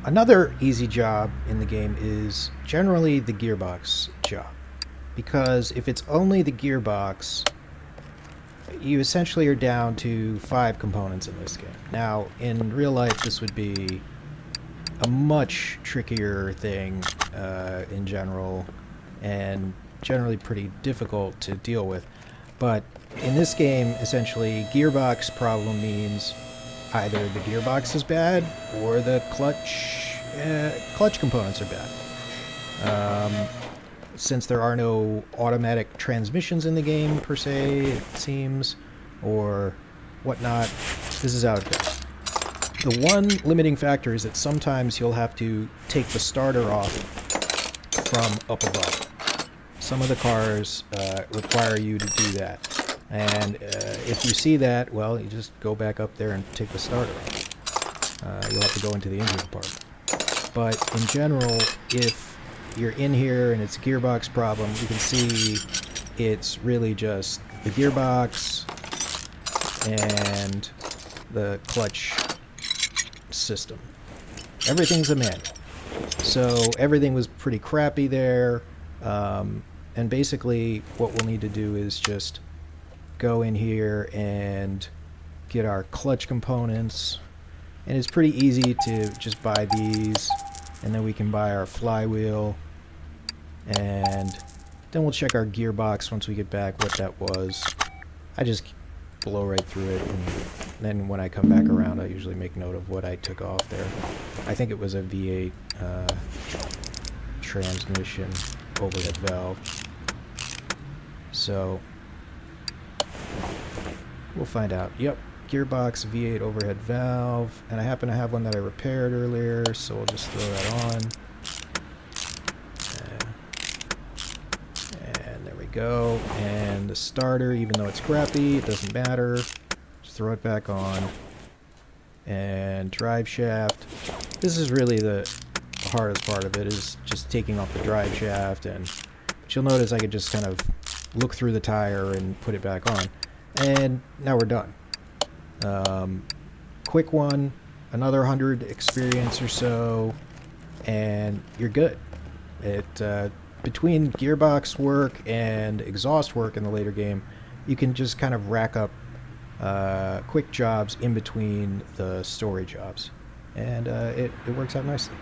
Another easy job in the game is generally the gearbox job. Because if it's only the gearbox, you essentially are down to 5 components in this game. Now, in real life, this would be a much trickier thing in general, and generally pretty difficult to deal with. But in this game, essentially, gearbox problem means either the gearbox is bad or the clutch components are bad. Since there are no automatic transmissions in the game per se, it seems, or whatnot, this is how it goes. The one limiting factor is that sometimes you'll have to take the starter off from up above. Some of the cars require you to do that. And if you see that, well, you just go back up there and take the starter off. You'll have to go into the engine department. But in general, if you're in here and it's a gearbox problem, you can see it's really just the gearbox and the clutch system. Everything's a manual. So everything was pretty crappy there. And basically what we'll need to do is just go in here and get our clutch components. And it's pretty easy to just buy these. And then we can buy our flywheel. And then we'll check our gearbox once we get back what that was. I just blow right through it, and then when I come back around I usually make note of what I took off there. I think it was a V8 transmission overhead valve. So we'll find out. Yep, gearbox V8 overhead valve, and I happen to have one that I repaired earlier, so we'll just throw that on. And there we go. And the starter, even though it's crappy, it doesn't matter. Just throw it back on. And drive shaft. This is really the hardest part of it, is just taking off the drive shaft. But you'll notice I could just kind of look through the tire and put it back on. And now we're done. Quick one, another 100 experience or so, and you're good. Between gearbox work and exhaust work in the later game, you can just kind of rack up quick jobs in between the story jobs, and it works out nicely.